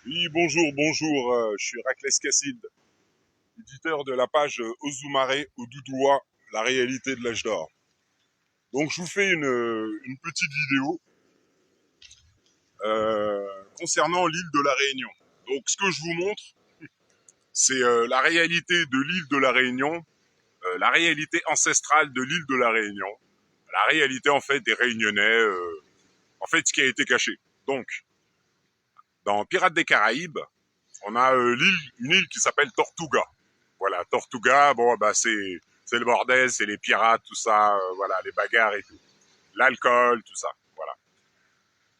Oui, bonjour, je suis Raclès Cassid, éditeur de la page Ozoumare au Doudoua, la réalité de l'âge d'or. Donc je vous fais une petite vidéo concernant l'île de la Réunion. Donc ce que je vous montre, c'est la réalité de l'île de la Réunion, la réalité ancestrale de l'île de la Réunion, la réalité en fait des Réunionnais, en fait ce qui a été caché. Donc, dans Pirates des Caraïbes, on a une île qui s'appelle Tortuga. Voilà, Tortuga, bon, bah c'est le bordel, c'est les pirates, tout ça, voilà, les bagarres et tout, l'alcool, tout ça, voilà.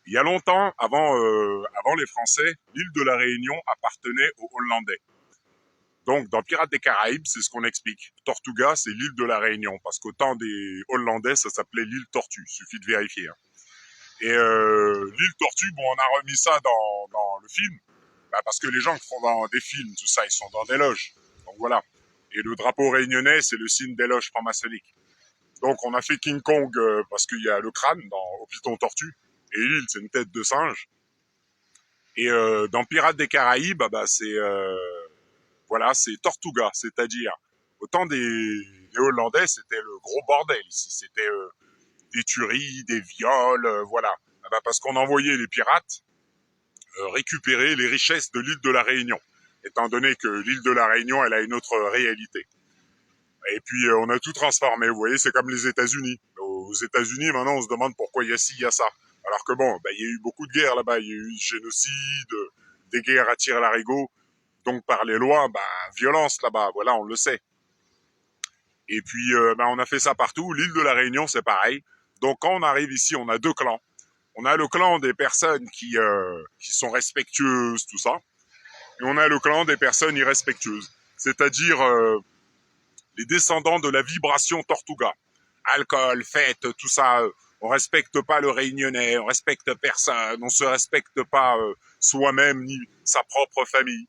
Il y a longtemps, avant les Français, l'île de la Réunion appartenait aux Hollandais. Donc, dans Pirates des Caraïbes, c'est ce qu'on explique. Tortuga, c'est l'île de la Réunion, parce qu'au temps des Hollandais, ça s'appelait l'île Tortue. Suffit de vérifier. Hein. Et l'île Tortue, bon, on a remis ça dans le film, bah, parce que les gens qui font dans des films, tout ça, ils sont dans des loges. Donc voilà. Et le drapeau réunionnais, c'est le signe des loges francs-maçonniques. Donc on a fait King Kong parce qu'il y a le crâne au Python Tortue. Et l'île, c'est une tête de singe. Et dans Pirates des Caraïbes, bah, c'est Tortuga, c'est-à-dire au temps des Hollandais, c'était le gros bordel ici. C'était des tueries, des viols, voilà. Ah bah, parce qu'on envoyait les pirates récupérer les richesses de l'île de la Réunion, étant donné que l'île de la Réunion, elle a une autre réalité. Et puis on a tout transformé, vous voyez, c'est comme les États-Unis. Aux États-Unis, maintenant, on se demande pourquoi il y a ci, il y a ça. Alors que bon, bah, il y a eu beaucoup de guerres là-bas, il y a eu du génocide, des guerres à tir-larigot, donc par les lois, bah, violence là-bas, voilà, on le sait. Et puis, bah, on a fait ça partout. L'île de la Réunion, c'est pareil. Donc quand on arrive ici, on a deux clans. On a le clan des personnes qui sont respectueuses, tout ça, et on a le clan des personnes irrespectueuses, c'est-à-dire les descendants de la vibration Tortuga. Alcool, fête, tout ça, on respecte pas le réunionnais, on respecte personne, on se respecte pas soi-même ni sa propre famille.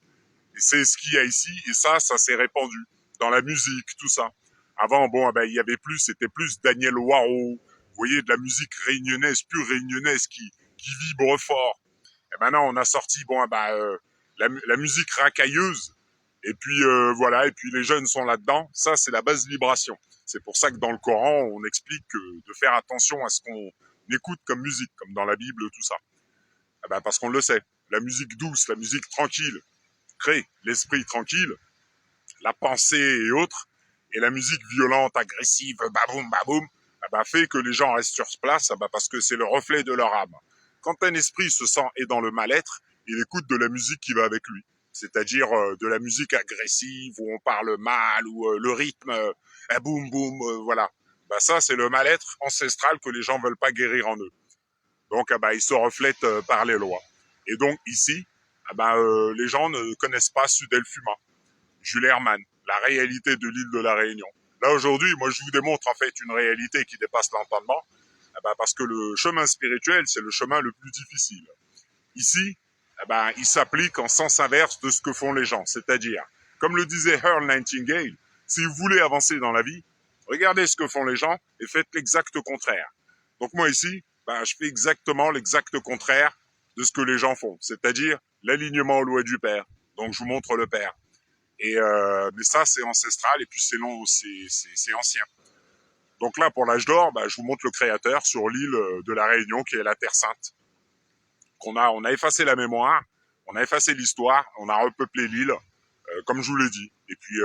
Et c'est ce qu'il y a ici, et ça s'est répandu dans la musique, tout ça. Avant, bon, ben, il y avait plus, c'était plus Daniel Waro, vous voyez, de la musique réunionnaise, pure réunionnaise, qui vibre fort. Et maintenant, on a sorti, bon, la musique racailleuse, et puis voilà, et puis les jeunes sont là-dedans. Ça, c'est la basse vibration. C'est pour ça que dans le Coran, on explique de faire attention à ce qu'on écoute comme musique, comme dans la Bible, tout ça. Eh ben, parce qu'on le sait. La musique douce, la musique tranquille, crée l'esprit tranquille, la pensée et autres, et la musique violente, agressive, baboum, baboum, eh ben, fait que les gens restent sur place, eh ben, parce que c'est le reflet de leur âme. Quand un esprit se sent est dans le mal-être, il écoute de la musique qui va avec lui. C'est-à-dire de la musique agressive où on parle mal, ou le rythme, boum boum, voilà. Bah ça, c'est le mal-être ancestral que les gens veulent pas guérir en eux. Donc, il se reflète par les lois. Et donc ici, les gens ne connaissent pas Sudel Fuma, Jules Hermann, la réalité de l'île de la Réunion. Là aujourd'hui, moi je vous démontre en fait une réalité qui dépasse l'entendement, parce que le chemin spirituel, c'est le chemin le plus difficile. Ici, il s'applique en sens inverse de ce que font les gens. C'est-à-dire, comme le disait Earl Nightingale, si vous voulez avancer dans la vie, regardez ce que font les gens et faites l'exact contraire. Donc moi ici, je fais exactement l'exact contraire de ce que les gens font. C'est-à-dire l'alignement aux lois du Père. Donc je vous montre le Père. Et mais ça, c'est ancestral et puis c'est long, c'est ancien. Donc là, pour l'âge d'or, je vous montre le créateur sur l'île de la Réunion, qui est la Terre Sainte. On a effacé la mémoire, on a effacé l'histoire, on a repeuplé l'île, comme je vous l'ai dit. Et puis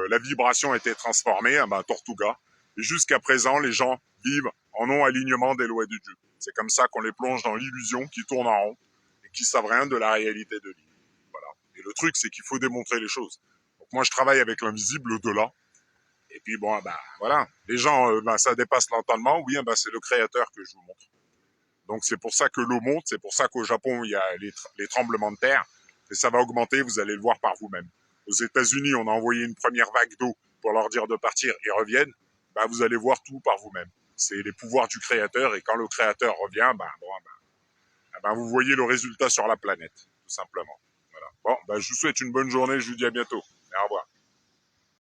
la vibration a été transformée, Tortuga. Et jusqu'à présent, les gens vivent en non-alignement des lois de Dieu. C'est comme ça qu'on les plonge dans l'illusion, qui tourne en rond et qui savent rien de la réalité de l'île. Voilà. Et le truc, c'est qu'il faut démontrer les choses. Donc moi, je travaille avec l'invisible, au-delà. Et puis bon, voilà. Les gens, ça dépasse l'entendement. Oui, c'est le créateur que je vous montre. Donc c'est pour ça que l'eau monte, c'est pour ça qu'au Japon, il y a les tremblements de terre, et ça va augmenter, vous allez le voir par vous-même. Aux États-Unis, on a envoyé une première vague d'eau pour leur dire de partir, ils reviennent, vous allez voir tout par vous-même. C'est les pouvoirs du créateur, et quand le créateur revient, vous voyez le résultat sur la planète, tout simplement. Voilà. Bon, je vous souhaite une bonne journée, je vous dis à bientôt.